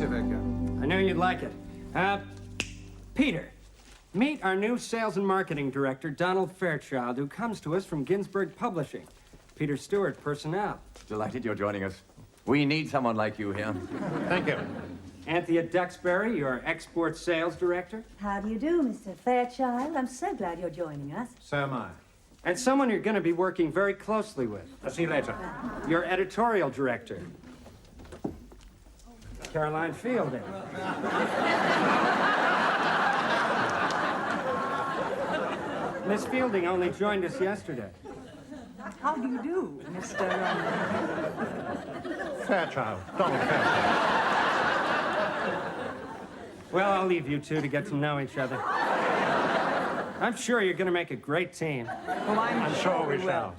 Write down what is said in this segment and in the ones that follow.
impressive, Edgar. I knew you'd like it. Peter, meet our new sales and marketing director, Donald Fairchild, who comes to us from Ginsberg Publishing. Peter Stewart, personnel. Delighted you're joining us. We need someone like you here. Thank you. Anthea Duxbury, your export sales director. How do you do, Mr. Fairchild? I'm so glad you're joining us. So am I. And someone you're going to be working very closely with. I'll see you later. Your editorial director, Caroline Fielding. Miss Fielding only joined us yesterday. How do you do, Mr. Fairchild. Donald Fairchild. Well, I'll leave you two to get to know each other. I'm sure you're going to make a great team. Well, I'm Sure we shall.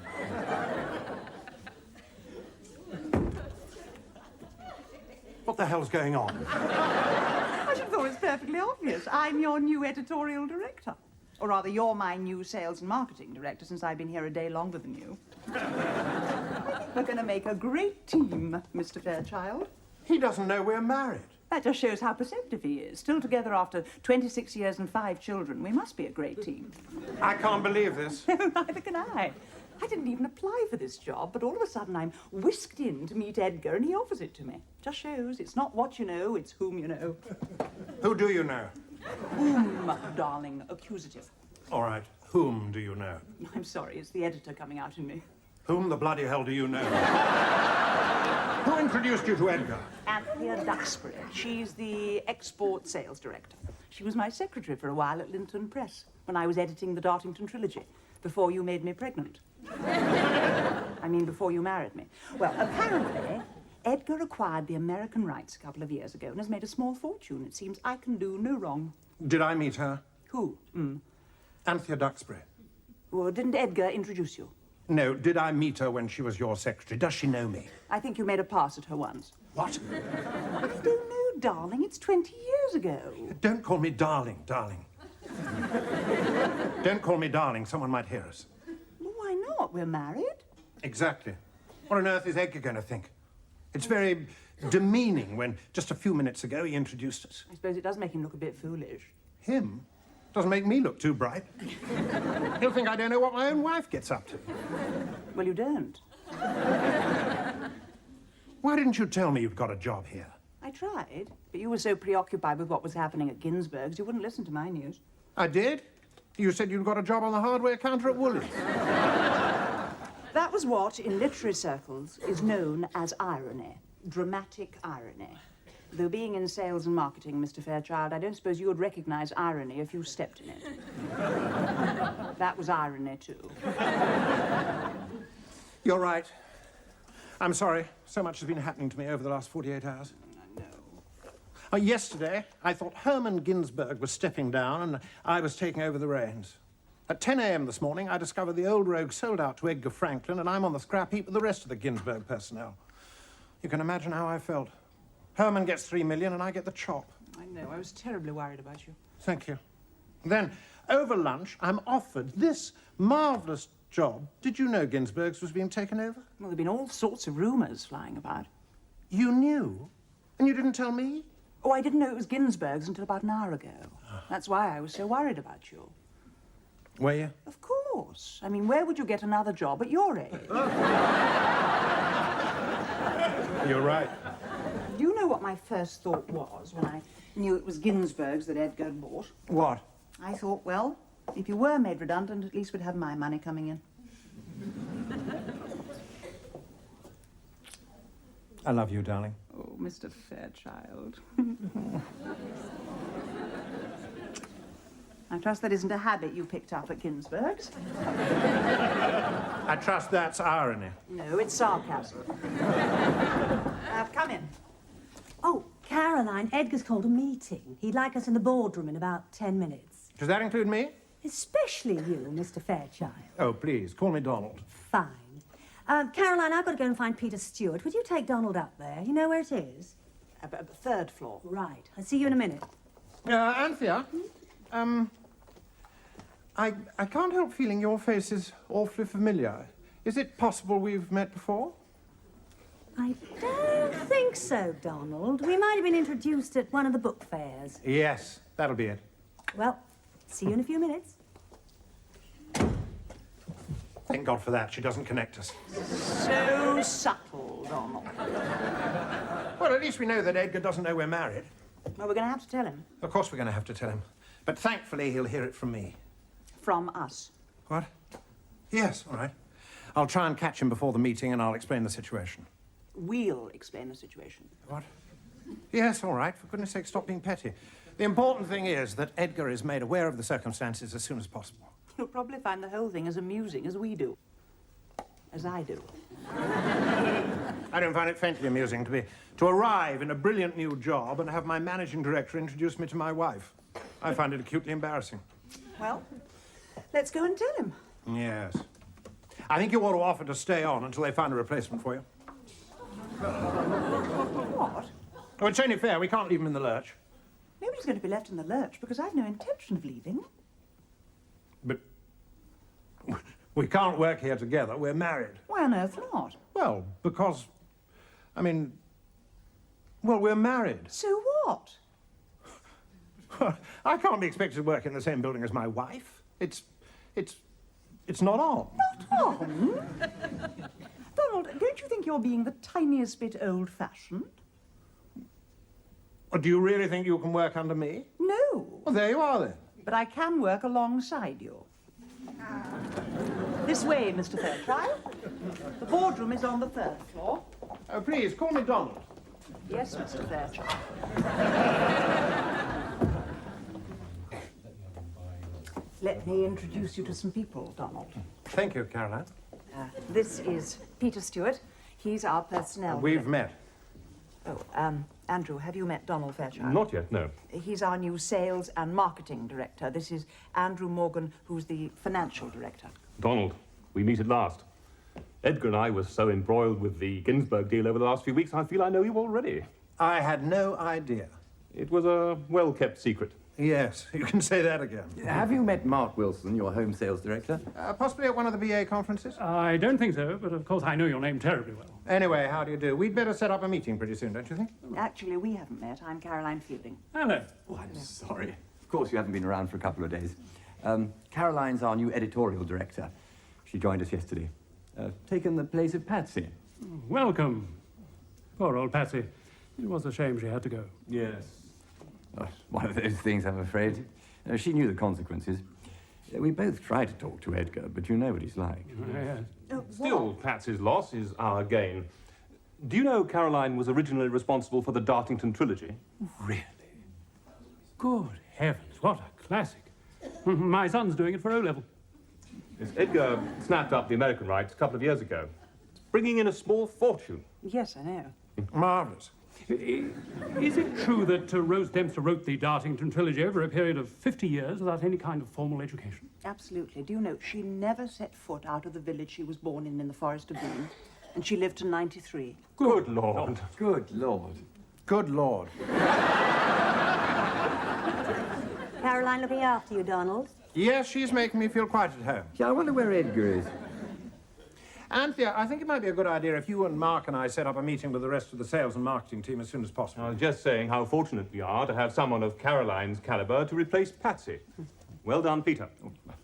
What the hell's going on? I should have thought it's perfectly obvious. I'm your new editorial director. Or rather, you're my new sales and marketing director, since I've been here a day longer than you. I think we're going to make a great team, Mr. Fairchild. He doesn't know we're married. That just shows how perceptive he is. Still together after 26 years and 5 children. We must be a great team. I can't believe this. Neither can I. I didn't even apply for this job, but all of a sudden I'm whisked in to meet Edgar and he offers it to me. Just shows it's not what you know, it's whom you know. Who do you know? Whom, darling, accusative. All right. Whom do you know? I'm sorry, it's the editor coming out in me. Whom the bloody hell do you know? Who introduced you to Edgar? Anthea Duxbury. She's the export sales director. She was my secretary for a while at Linton Press when I was editing the Dartington trilogy, before you made me pregnant. I mean, before you married me. Well, apparently, Edgar acquired the American rights a couple of years ago and has made a small fortune. It seems I can do no wrong. Did I meet her? Who? Anthea Duxbury. Well, didn't Edgar introduce you? No, did I meet her when she was your secretary? Does she know me? I think you made a pass at her once. What? I don't know, darling. It's 20 years ago. Don't call me darling, darling. Don't call me darling. Someone might hear us. Well, why not? We're married. Exactly. What on earth is Edgar going to think? It's very demeaning when just a few minutes ago he introduced us. I suppose it does make him look a bit foolish. Him? Doesn't make me look too bright. He'll think I don't know what my own wife gets up to. Well, you don't. Why didn't you tell me you'd got a job here? I tried, but you were so preoccupied with what was happening at Ginsberg's, you wouldn't listen to my news. I did. You said you'd got a job on the hardware counter at Woolies. That was what, in literary circles, is known as irony. Dramatic irony. Though being in sales and marketing, Mr. Fairchild, I don't suppose you would recognize irony if you stepped in it. That was irony, too. You're right. I'm sorry. So much has been happening to me over the last 48 hours. I know. Yesterday, I thought Herman Ginsberg was stepping down and I was taking over the reins. At 10 a.m. this morning, I discovered the old rogue sold out to Edgar Franklin and I'm on the scrap heap with the rest of the Ginsberg personnel. You can imagine how I felt. Herman gets $3 million and I get the chop. I know. I was terribly worried about you. Thank you. Then, over lunch, I'm offered this marvellous job. Did you know Ginsberg's was being taken over? Well, there have been all sorts of rumours flying about. You knew? And you didn't tell me? Oh, I didn't know it was Ginsberg's until about an hour ago. That's why I was so worried about you. Were you? Of course. I mean, where would you get another job at your age? You're right. Do you know what my first thought was when I knew it was Ginsberg's that Edgar had bought? What? I thought, well, if you were made redundant, at least we'd have my money coming in. I love you, darling. Oh, Mr. Fairchild. I trust that isn't a habit you picked up at Ginsberg's. I trust that's irony. No, it's sarcasm. Come in. Oh, Caroline, Edgar's called a meeting. He'd like us in the boardroom in about 10 minutes. Does that include me? Especially you, Mr. Fairchild. Oh, please, call me Donald. Fine. Caroline, I've got to go and find Peter Stewart. Would you take Donald up there? You know where it is? Third floor. Right. I'll see you in a minute. Anthea, I can't help feeling your face is awfully familiar. Is it possible we've met before? I don't think think so, Donald. We might have been introduced at one of the book fairs. Yes, that'll be it. Well, see you in a few minutes. Thank God for that. She doesn't connect us. So subtle, Donald. Well, at least we know that Edgar doesn't know we're married. Well, we're going to have to tell him. Of course we're going to have to tell him. But thankfully, he'll hear it from me. From us. What? Yes, all right. I'll try and catch him before the meeting and I'll explain the situation. We'll explain the situation. What? Yes, all right. For goodness sake, stop being petty. The important thing is that Edgar is made aware of the circumstances as soon as possible. He'll probably find the whole thing as amusing as we do. As I do. I don't find it faintly amusing to arrive in a brilliant new job and have my managing director introduce me to my wife. I find it acutely embarrassing. Well, let's go and tell him. Yes. I think you ought to offer to stay on until they find a replacement for you. What? Oh, it's only fair. We can't leave him in the lurch. Nobody's going to be left in the lurch because I've no intention of leaving. But we can't work here together. We're married. Why on earth not? Well, because, well, we're married. So what? I can't be expected to work in the same building as my wife. It's not on. Not on? Donald, don't you think you're being the tiniest bit old-fashioned? Do you really think you can work under me? No. Well, there you are, then. But I can work alongside you. This way, Mr. Fairchild. The boardroom is on the 3rd floor. Oh, please, call me Donald. Yes, Mr. Fairchild. Let me introduce you to some people, Donald. Thank you, Caroline. This is Peter Stewart. He's our personnel. We've met. Oh, Andrew, have you met Donald Fairchild? Not yet, no. He's our new sales and marketing director. This is Andrew Morgan, who's the financial director. Donald, we meet at last. Edgar and I were so embroiled with the Ginsberg deal over the last few weeks, I feel I know you already. I had no idea. It was a well-kept secret. Yes, you can say that again. Have you met Mark Wilson, your home sales director? Possibly at one of the BA conferences? I don't think so, but of course I know your name terribly well. Anyway, how do you do? We'd better set up a meeting pretty soon, don't you think? Actually, we haven't met. I'm Caroline Fielding. Hello. Oh, I'm sorry. Of course, you haven't been around for a couple of days. Caroline's our new editorial director. She joined us yesterday. Taken the place of Patsy. Welcome. Poor old Patsy. It was a shame she had to go. Yes. Oh, one of those things, I'm afraid. She knew the consequences. We both tried to talk to Edgar, but you know what he's like. Yes. Still, Patsy's loss is our gain. Do you know Caroline was originally responsible for the Dartington trilogy? Really? Good heavens, what a classic. My son's doing it for O-level. Yes, Edgar snapped up the American rights a couple of years ago, bringing in a small fortune. Yes, I know. Marvellous. Is it true that Rose Dempster wrote the Dartington trilogy over a period of 50 years without any kind of formal education? Absolutely. Do you know, she never set foot out of the village she was born in the Forest of Dean, and she lived to 93. Good Lord. Good Lord. Good Lord. Caroline looking after you, Donald. Yes, she's making me feel quite at home. Yeah, I wonder where Edgar is. Anthea, I think it might be a good idea if you and Mark and I set up a meeting with the rest of the sales and marketing team as soon as possible. I was just saying how fortunate we are to have someone of Caroline's caliber to replace Patsy. Well done, Peter.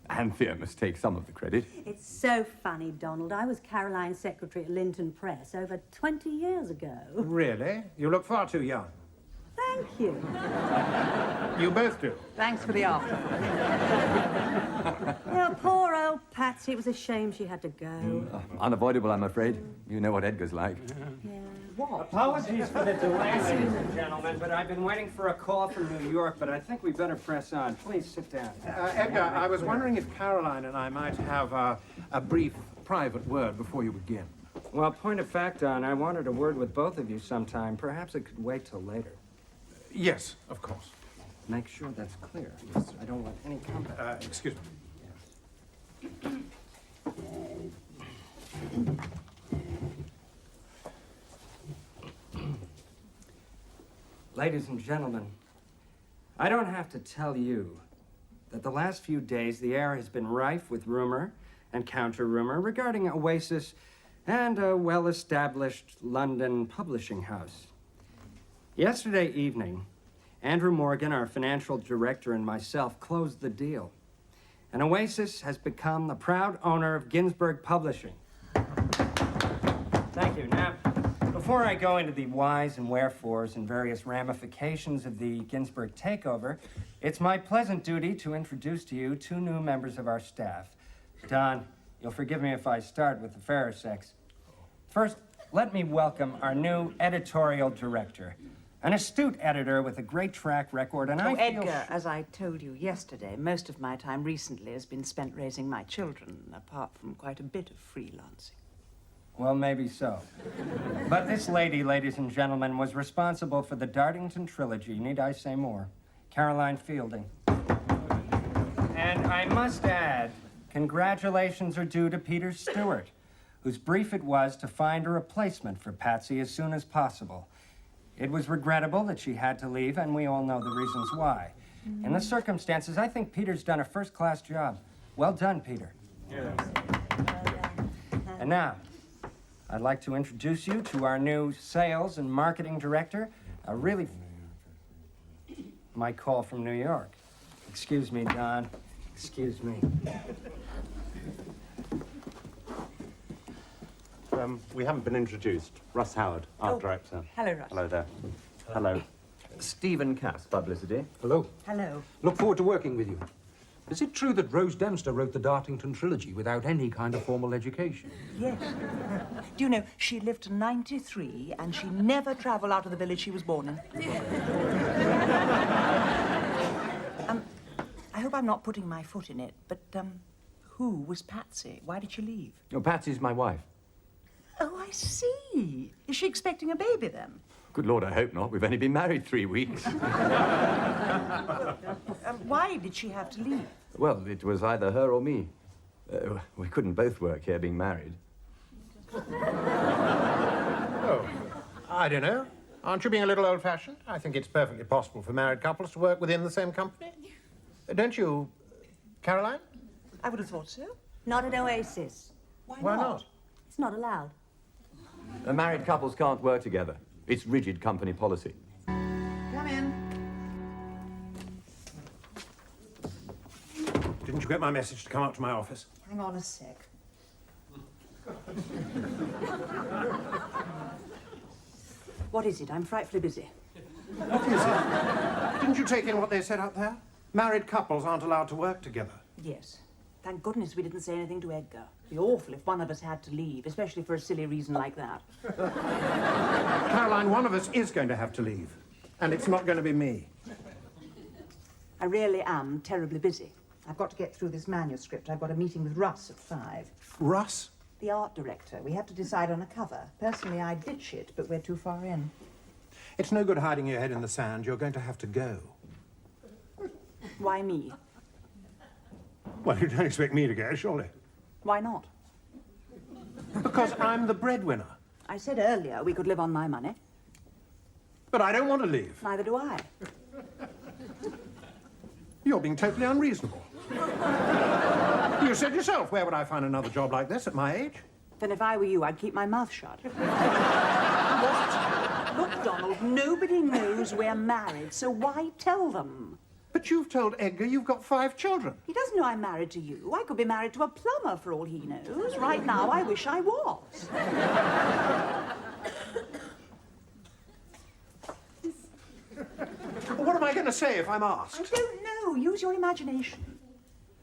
Anthea must take some of the credit. It's so funny, Donald. I was Caroline's secretary at Linton Press over 20 years ago. Really? You look far too young. Thank you. You both do. Thanks for the after. Yeah, poor old Patsy. It was a shame she had to go. Unavoidable, I'm afraid. You know what Edgar's like. Apologies for the delay, ladies and gentlemen, but I've been waiting for a call from New York, but I think we better press on. Please sit down. Edgar, I was wondering if Caroline and I might have a brief private word before you begin. Well, point of fact, Don, I wanted a word with both of you sometime. Perhaps it could wait till later. Yes, of course. Make sure that's clear. Yes, I don't want any comment. Excuse me. Ladies and gentlemen, I don't have to tell you that the last few days the air has been rife with rumor and counter-rumor regarding Oasis and a well-established London publishing house. Yesterday evening, Andrew Morgan, our financial director, and myself closed the deal. And Oasis has become the proud owner of Ginsberg Publishing. Thank you. Now, before I go into the whys and wherefores and various ramifications of the Ginsberg takeover, it's my pleasant duty to introduce to you two new members of our staff. Don, you'll forgive me if I start with the fairer sex. First, let me welcome our new editorial director, an astute editor with a great track record, and I feel... Edgar, as I told you yesterday, most of my time recently has been spent raising my children, apart from quite a bit of freelancing. Well, maybe so. But this lady, ladies and gentlemen, was responsible for the Dartington trilogy. Need I say more? Caroline Fielding. And I must add, congratulations are due to Peter Stewart, whose brief it was to find a replacement for Patsy as soon as possible. It was regrettable that she had to leave, and we all know the reasons why. In the circumstances, I think Peter's done a first-class job. Well done, Peter. Yeah. And now, I'd like to introduce you to our new sales and marketing director, a really... My call from New York. Excuse me, Don. Excuse me. We haven't been introduced. Russ Howard, art director. Hello, Russ. Hello there. Hello. Stephen Cass, publicity. Hello. Hello. Look forward to working with you. Is it true that Rose Dempster wrote the Dartington trilogy without any kind of formal education? Yes. Do you know, she lived to 93 and she never travelled out of the village she was born in. I hope I'm not putting my foot in it, but, who was Patsy? Why did she leave? Oh, Patsy's my wife. Oh, I see. Is she expecting a baby then? Good Lord, I hope not. We've only been married 3 weeks. Why did she have to leave? Well, it was either her or me. We couldn't both work here being married. Oh, I don't know. Aren't you being a little old-fashioned? I think it's perfectly possible for married couples to work within the same company. Don't you, Caroline? I would have thought so. Not at Oasis. Why not? It's not allowed. Married couples can't work together. It's rigid company policy. Come in. Didn't you get my message to come up to my office? Hang on a sec. What is it? I'm frightfully busy. What is it? Didn't you take in what they said up there? Married couples aren't allowed to work together. Yes. Thank goodness we didn't say anything to Edgar. It'd be awful if one of us had to leave, especially for a silly reason like that. Caroline, one of us is going to have to leave. And it's not going to be me. I really am terribly busy. I've got to get through this manuscript. I've got a meeting with Russ at 5. Russ? The art director. We have to decide on a cover. Personally, I'd ditch it, but we're too far in. It's no good hiding your head in the sand. You're going to have to go. Why me? Well, you don't expect me to go, surely. Why not? Because I'm the breadwinner. I said earlier we could live on my money. But I don't want to leave. Neither do I. You're being totally unreasonable. You said yourself, where would I find another job like this at my age? Then if I were you, I'd keep my mouth shut. What? Look, Donald, nobody knows we're married, so why tell them? But you've told Edgar you've got 5 children. He doesn't know I'm married to you. I could be married to a plumber for all he knows. Right now, I wish I was. What am I going to say if I'm asked? I don't know. Use your imagination.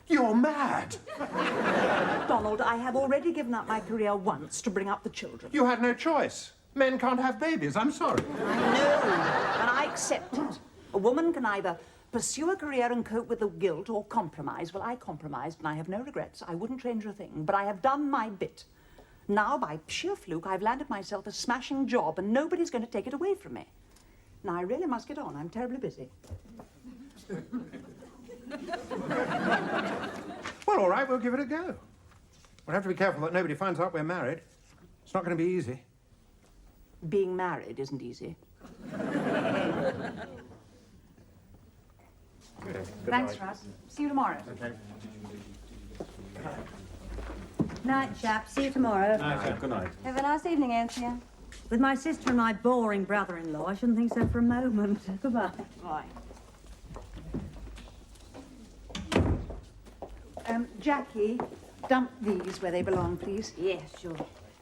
You're mad. Donald, I have already given up my career once to bring up the children. You had no choice. Men can't have babies. I'm sorry. I know, and I accept it. A woman can either pursue a career and cope with the guilt or compromise. Well, I compromised and I have no regrets. I wouldn't change a thing, but I have done my bit. Now, by sheer fluke, I've landed myself a smashing job and nobody's going to take it away from me. Now, I really must get on. I'm terribly busy. Well, all right, we'll give it a go. We'll have to be careful that nobody finds out we're married. It's not going to be easy. Being married isn't easy. Okay, Thanks, Russ. See you tomorrow. Okay. Night, chap. See you tomorrow. Good night. Have a nice evening, Anthea. With my sister and my boring brother-in-law, I shouldn't think so for a moment. Goodbye. Right. Jackie, dump these where they belong, please. Yes, sure.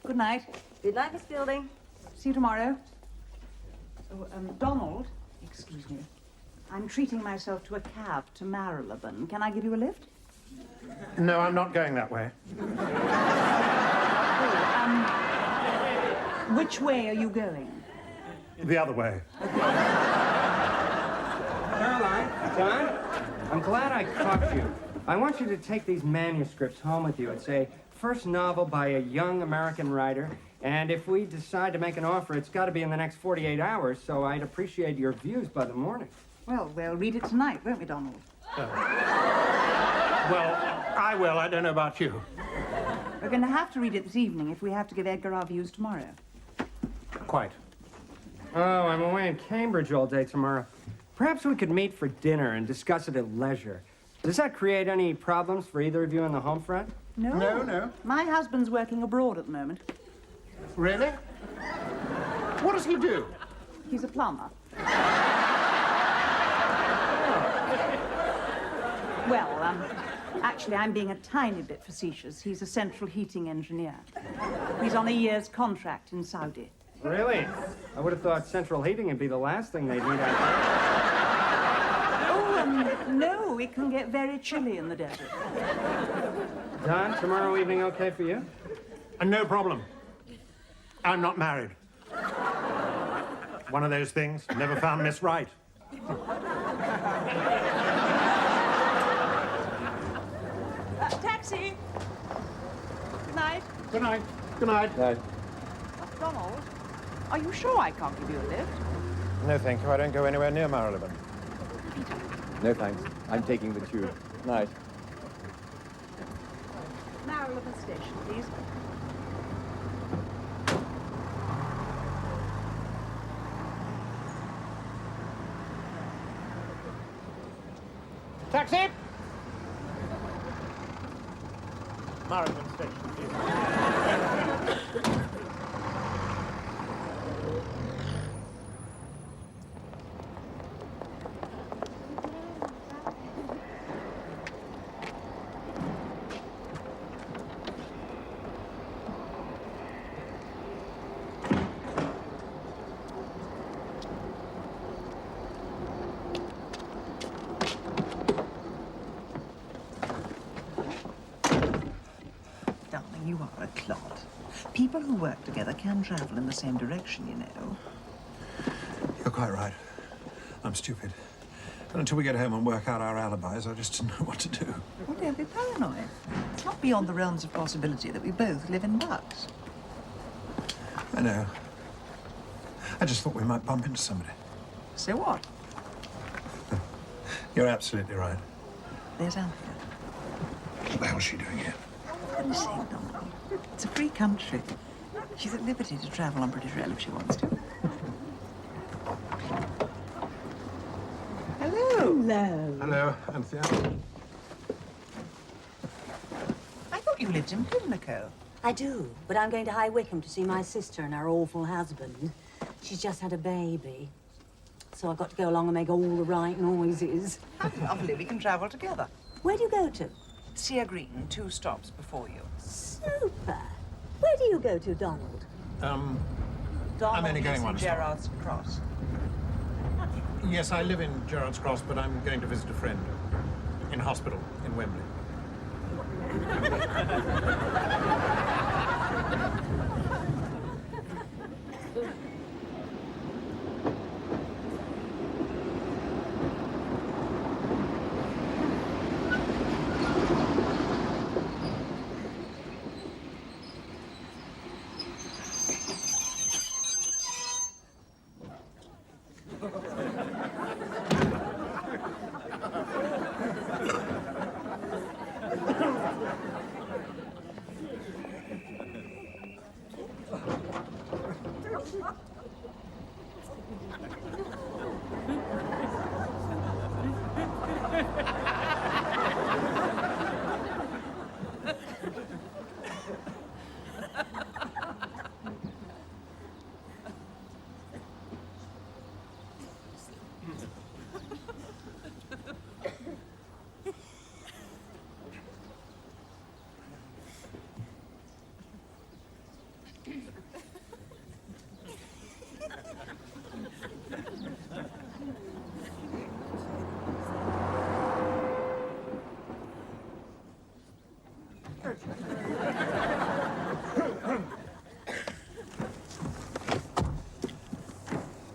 Good night. Good night, Miss Fielding. See you tomorrow. Oh, Donald, excuse me. I'm treating myself to a cab to Marylebone. Can I give you a lift? No, I'm not going that way. Which way are you going? The other way. Caroline, John, I'm glad I caught you. I want you to take these manuscripts home with you. It's a first novel by a young American writer, and if we decide to make an offer, it's got to be in the next 48 hours, so I'd appreciate your views by the morning. Well, we'll read it tonight, won't we, Donald? Well, I will. I don't know about you. We're going to have to read it this evening if we have to give Edgar our views tomorrow. Quite. Oh, I'm away in Cambridge all day tomorrow. Perhaps we could meet for dinner and discuss it at leisure. Does that create any problems for either of you on the home front? No. No. My husband's working abroad at the moment. Really? What does he do? He's a plumber. Well, actually, I'm being a tiny bit facetious. He's a central heating engineer. He's on a year's contract in Saudi. Really? I would have thought central heating would be the last thing they'd need out there. Oh, no, it can get very chilly in the desert. Don, tomorrow evening okay for you? No problem. I'm not married. One of those things. Never found Miss Right. Taxi! Good night. Good night. Good night. No. Donald, are you sure I can't give you a lift? No, thank you. I don't go anywhere near Marylebone. No, thanks. I'm taking the tube. Night. Marylebone Station, please. Taxi! Marylebone Station, please. Darling, you are a clod. People who work together can travel in the same direction, you know. You're quite right. I'm stupid. And until we get home and work out our alibis, I just don't know what to do. Well, don't be paranoid. It's not beyond the realms of possibility that we both live in Bucks. I know. I just thought we might bump into somebody. So what? You're absolutely right. There's Alfia. What the hell's she doing here? What are you saying, Donald? It's a free country. She's at liberty to travel on British Rail if she wants to. Hello. Hello. Hello, Anthea. I thought you lived in Pimlico. I do, but I'm going to High Wycombe to see my sister and her awful husband. She's just had a baby. So I've got to go along and make all the right noises. How lovely. We can travel together. Where do you go to? Sea Green, 2 stops before you. Super. Where do you go to, Donald? Donald I'm only going lives one in stop. Gerrard's Cross. Yes, I live in Gerrard's Cross, but I'm going to visit a friend in hospital in Wembley.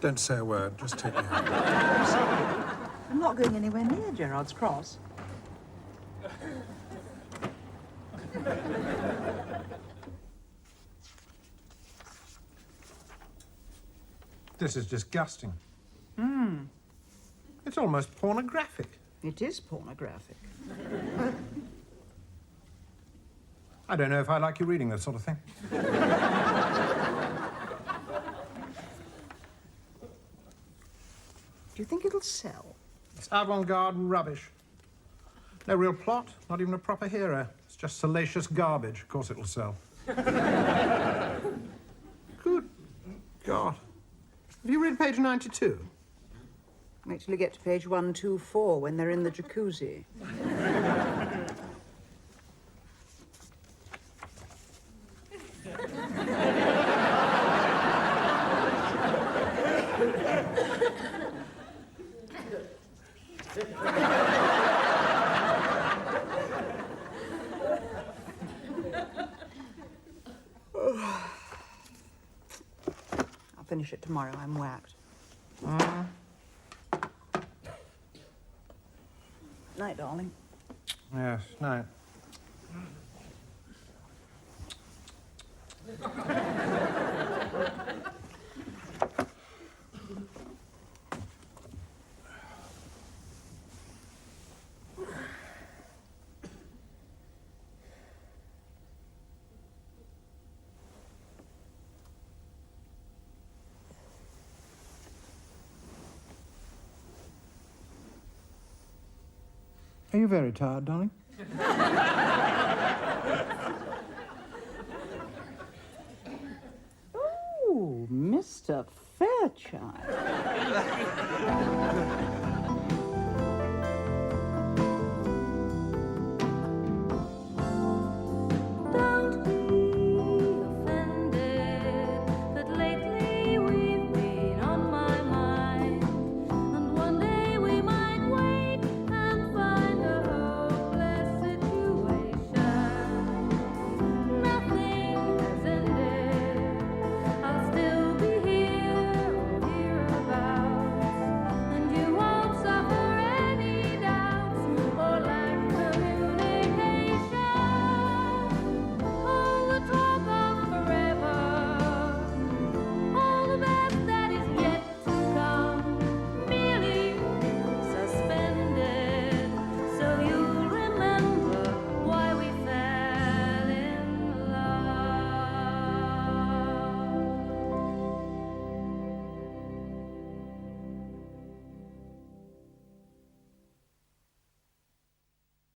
Don't say a word, just take me home. I'm not going anywhere near Gerard's Cross. This is disgusting. It's almost pornographic. It is pornographic. I don't know if I like you reading this sort of thing. Do you think it'll sell? It's avant-garde rubbish. No real plot, not even a proper hero. It's just salacious garbage. Of course it'll sell. Good God. Have you read page 92? Wait till you get to page 124 when they're in the jacuzzi. I'll finish it tomorrow. I'm whacked. Night, darling. Yes, no. Are you very tired, darling? Oh, Mr. Fairchild.